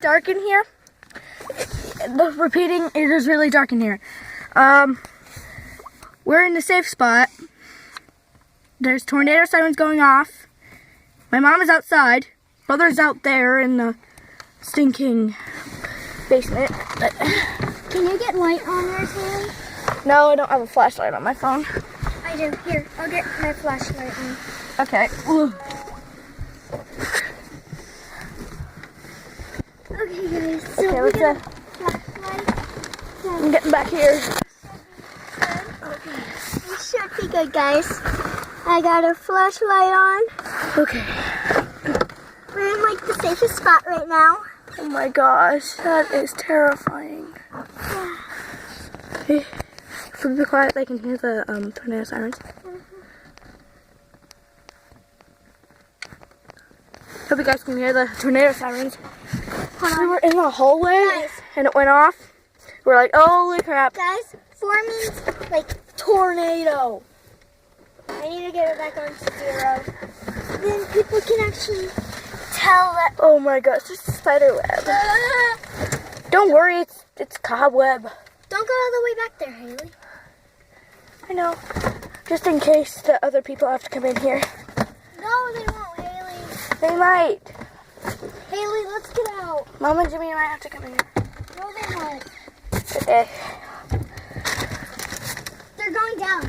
Dark in here. Repeating, it is really dark in here. We're in the safe spot. There's tornado sirens going off. My mom is outside. Brother's out there in the stinking basement. Can you get light on there, Haley? No, I don't have a flashlight on my phone. I do. Here, I'll get my flashlight on. Okay. Ooh. Okay, guys. So Okay, we let's got a flashlight. I'm getting back here. Okay. It should be good, guys. I got a flashlight on. Okay. We're in like the safest spot right now. Oh my gosh, that is terrifying. Hey, if we be quiet, they can hear the tornado sirens. Hope you guys can hear the tornado sirens. We were in the hallway and it went off. We're like, holy crap. Guys, 4 means like tornado. I need to get it back on 0. Then people can actually tell that. Oh my gosh, it's a spider web. Don't worry, it's cobweb. Don't go all the way back there, Haley. I know. Just in case the other people have to come in here. No, they won't, Haley. They might. Haley, let's get out. Mom and Jimmy might have to come in here. No, they won't. Okay. They're going down.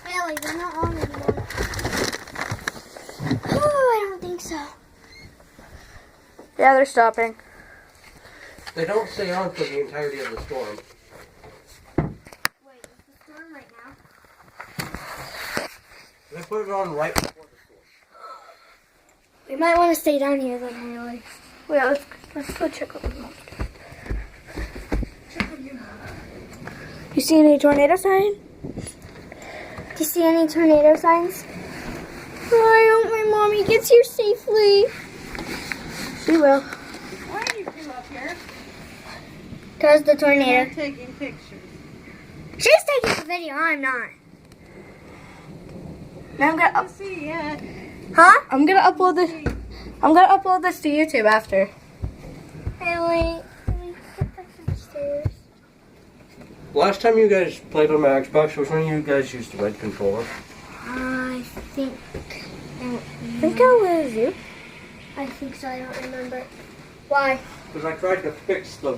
Haley, they're not on anymore. Oh, I don't think so. Yeah, they're stopping. They don't stay on for the entirety of the storm. Wait, is the storm right now? They put it on right before the storm. We might want to stay down here then, Haley. Well, yeah, let's go check out the monster. You see any tornado sign? Do you see any tornado signs? I hope my mommy gets here safely. She will. Why do you come up here? Because the tornado. You're taking pictures. She's taking the video, I'm not. Now I'm gonna Let's see yet. Huh? I'm gonna upload this. I'm gonna upload this to YouTube after. Haley, can we get back upstairs? Last time you guys played on my Xbox was when you guys used the red controller. I think. I think I was you. I think so. I don't remember. Why? Because I tried to fix the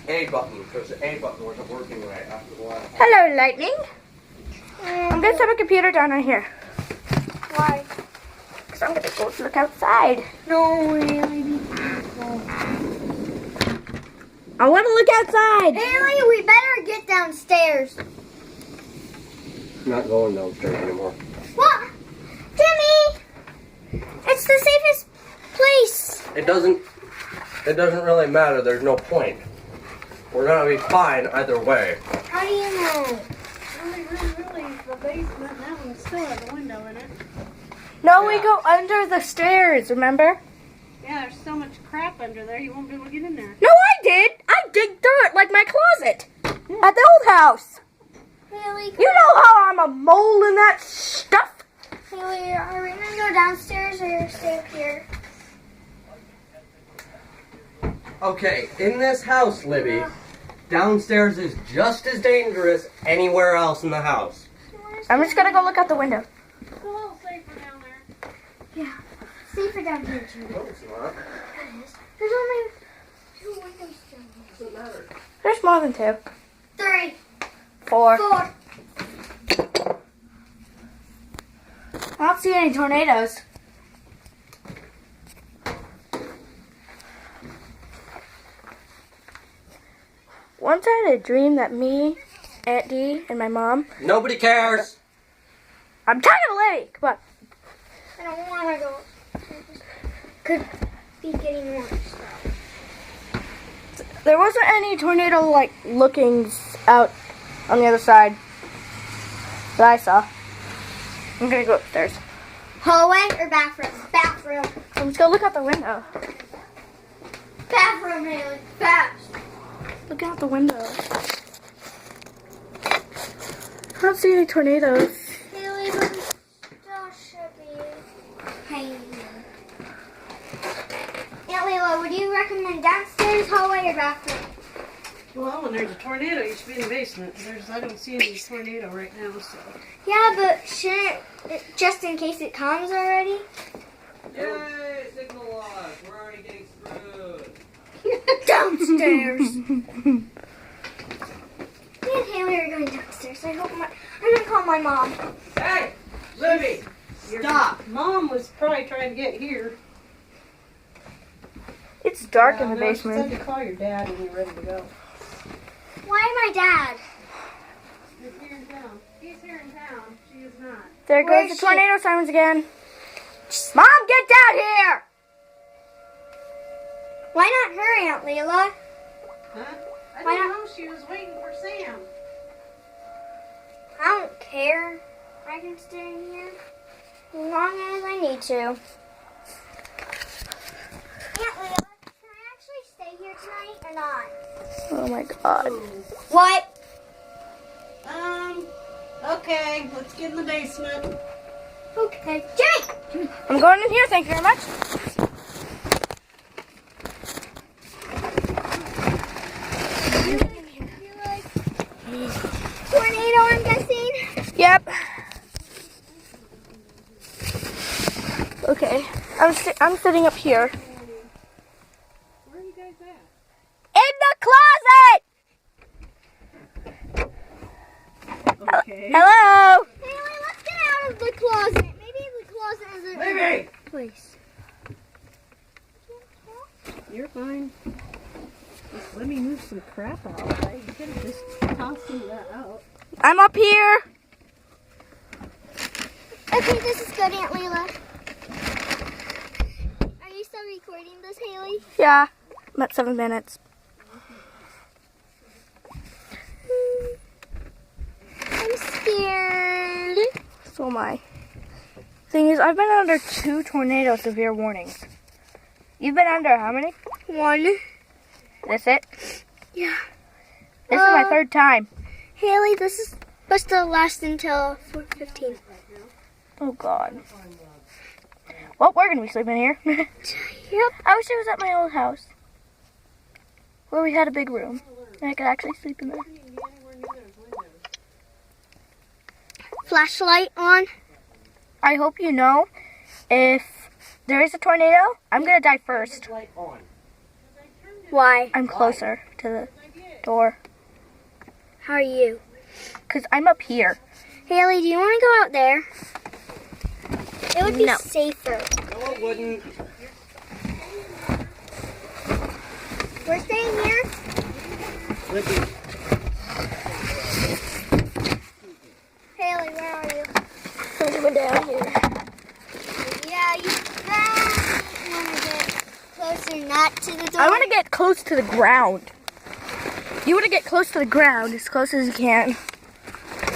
A button because the A button wasn't working right after the last time. Hello, Lightning. I'm gonna set my computer down right here. Why? Because I'm gonna go look outside. No, Haley, be careful. I want to look outside. Haley, we better get downstairs. I'm not going downstairs anymore. What? Jimmy! It's the safest place. It doesn't really matter. There's no point. We're gonna be fine either way. How do you know? Really, the basement, that one still has a window in it. No, we Yeah. go under the stairs, remember? Yeah, there's so much crap under there, you won't be able to get in there. No, I did. I dig through it like my closet at the old house. Haley, You know how I'm a mole in that stuff. Haley, are we gonna go downstairs or stay up here? Okay, in this house, Libby, downstairs is just as dangerous anywhere else in the house. I'm just gonna go look out the window. It's a little safer down there. Yeah. Safer down here, too. No, it's not. There's only 2 windows down here. Doesn't matter. There's more than 2. 3, 4. 4. I don't see any tornadoes. Once I had a dream that me, Aunt Dee, and my mom. Nobody cares. I'm talking to Lily. Come on. I don't want to go. Could be getting worse. There wasn't any tornado like lookings out on the other side that I saw. I'm gonna go upstairs. Hallway or bathroom? Bathroom. Let's go look out the window. Bathroom, Haley. Fast. Look out the window. I don't see any tornadoes. Haley, but we still should be hanging. Aunt Layla, would you recommend downstairs your bathroom. Well, when there's a tornado, you should be in the basement. I don't see any tornado right now, so. Yeah, but shouldn't, just in case it comes already? Yay, signal loss. We're already getting screwed. Downstairs. Me and Haley are going downstairs. I'm gonna call my mom. Hey, Libby, stop. Mom was probably trying to get here. It's dark in the No, basement. She said to call your dad when you're ready to go. Why my dad? He's here in town. He's here in town. She is not. There Where goes the is she? tornado sirens again. Mom, get down here! Why not her, Aunt Leila? Huh? I Why don't not? know. She was waiting for Sam. I don't care. I can stay in here as long as I need to. Aunt Leila, can I actually stay here tonight or not? Oh my god. What? Okay. Let's get in the basement. Okay. Jake! I'm going in here, thank you very much. Tornado, I'm guessing. Yep. Okay. I'm sitting up here. Where are you guys at? In the closet! Okay. Hello! Haley, let's get out of the closet. Maybe the closet isn't a Libby! place. You're fine. Just let me move some crap out. I could have just tossed some of that out. I'm up here. Okay, this is good, Aunt Leila. Are you still recording this, Haley? Yeah. I'm at 7 minutes. I'm scared. So am I. Thing is, I've been under 2 tornado severe warnings. You've been under how many? 1. This it? Yeah. This is my 3rd time. Haley, this is supposed to last until 4:15. Oh god. Well, we're gonna be sleeping here. Yep. I wish it was at my old house. Where we had a big room. And I could actually sleep in there. Flashlight on. I hope you know, if there is a tornado, I'm gonna die first. Light on. Why? I'm closer to the door. How are you? Because I'm up here. Haley, do you want to go out there? It would be No. safer. No, it wouldn't. We're staying here. Libby. Haley, where are you? I'm going down here. Yeah, you want to get closer, not to the door. I want to get close to the ground. You want to get close to the ground, as close as you can.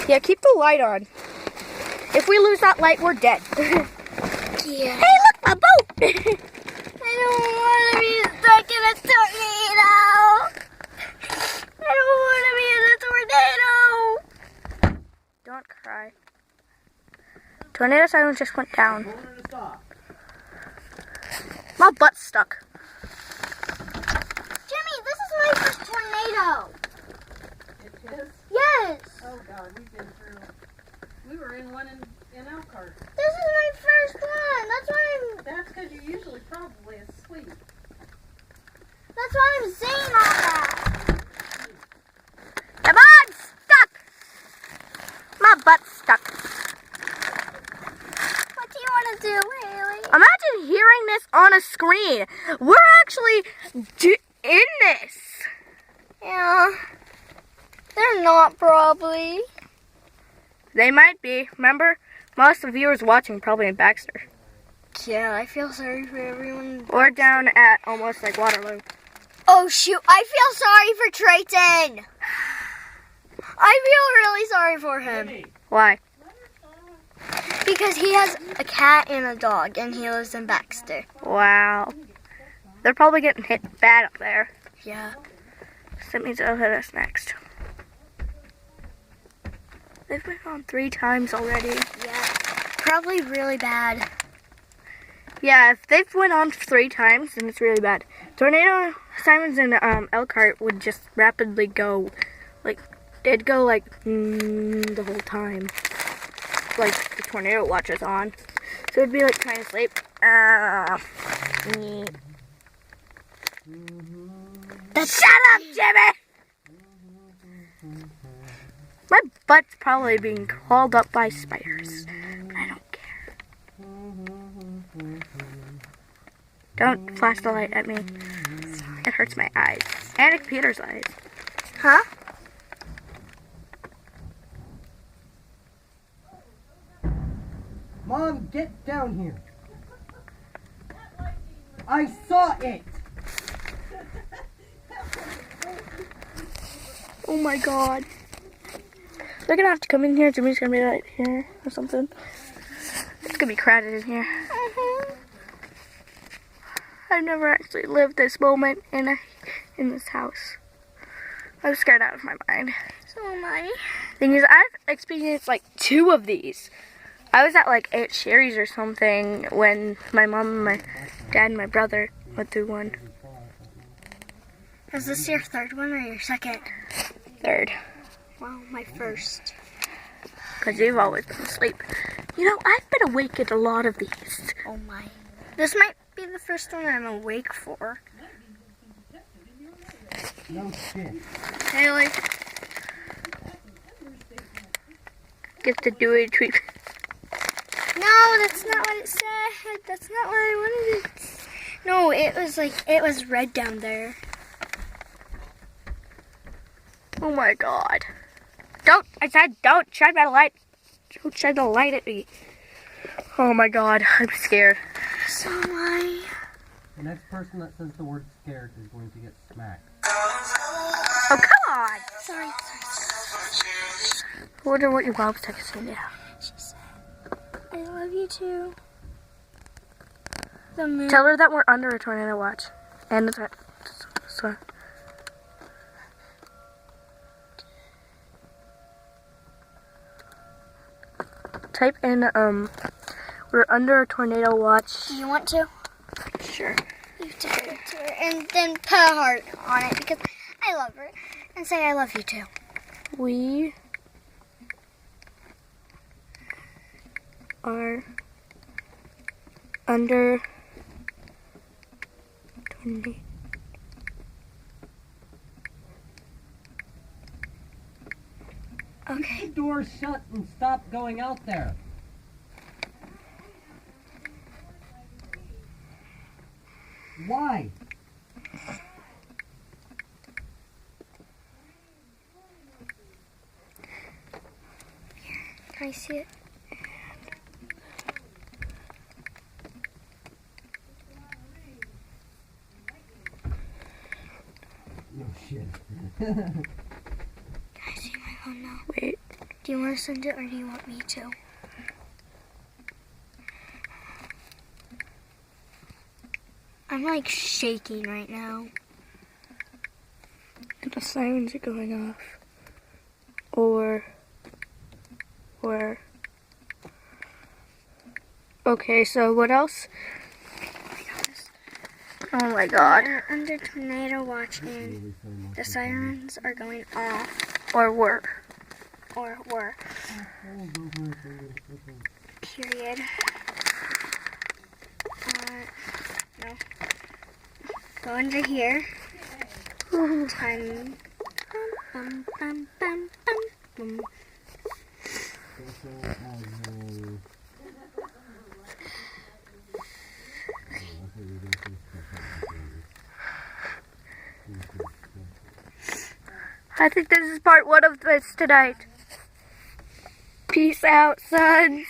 Yeah, keep the light on. If we lose that light, we're dead. Hey, Yeah. look, a boat! I don't want to be stuck in a tornado. I don't want to be in a tornado. Don't cry. Tornado siren just went down. Told her to stop. My butt's stuck. Jimmy, this is my first tornado. It is? Yes. Oh, God. We've been through. We were in one in Elkhart. This is my first one. That's why That's because you're usually probably asleep. I'm saying all that. Come on, stuck! My butt's stuck. What do you want to do, Haley? Imagine hearing this on a screen. We're actually in this. Yeah. They're not probably. They might be. Remember, most of the viewers watching probably in Baxter. Yeah, I feel sorry for everyone. Or down at almost like Waterloo. Oh shoot, I feel sorry for Trayton. I feel really sorry for him. Libby. Why? Because he has a cat and a dog and he lives in Baxter. Wow. They're probably getting hit bad up there. Yeah. So that means they'll hit us next. They've been on 3 times already. Yeah. Probably really bad. Yeah, if they've went on 3 times, then it's really bad. Tornado sirens in Elkhart would just rapidly go, like, they'd go like the whole time, like the tornado watch was on. So it'd be like trying to sleep. Shut up, Jimmy! My butt's probably being crawled up by spiders. But I don't care. Don't flash the light at me. It hurts my eyes. And at Peter's eyes. Huh? Mom, get down here. I saw it. Oh my god. They're gonna have to come in here. Jimmy's gonna be right here or something. It's gonna be crowded in here. I've never actually lived this moment in this house. I was scared out of my mind. So am I. Thing is, I've experienced like 2 of these. I was at like Aunt Sherry's or something when my mom and my dad and my brother went through one. Is this your third one or your second? Third. Wow, my first. Because you've always been asleep. You know, I've been awake at a lot of these. Oh my. This might be the first one I'm awake for. No shit. Haley. Get the dewy tweet. No, that's not what it said. That's not what I wanted it. No, it was red down there. Oh my god. I said don't shine my light. Don't shine the light at me. Oh my god, I'm scared. So am I. The next person that says the word scared is going to get smacked. Oh, come on. Sorry. I wonder what your mom's texting now. She said, I love you too. The moon. Tell her that we're under a tornado watch. And it's so. Type in, we're under a tornado watch. Do you want to? Sure. You type it to her and then put a heart on it because I love her. And say I love you too. We are under tornado. Okay. Keep the door shut and stop going out there. Why? Can I see it? No shit. Can I see my phone now? Wait. Do you want to send it or do you want me to? I'm like shaking right now. And the sirens are going off. Or. Okay, so what else? Oh my god. We're under tornado watch and the sirens are going off. Or were. Or were. Period. No. Go under here. Time. Bum, bum, bum, bum, bum. I think this is part 1 of this tonight. Peace out, sons.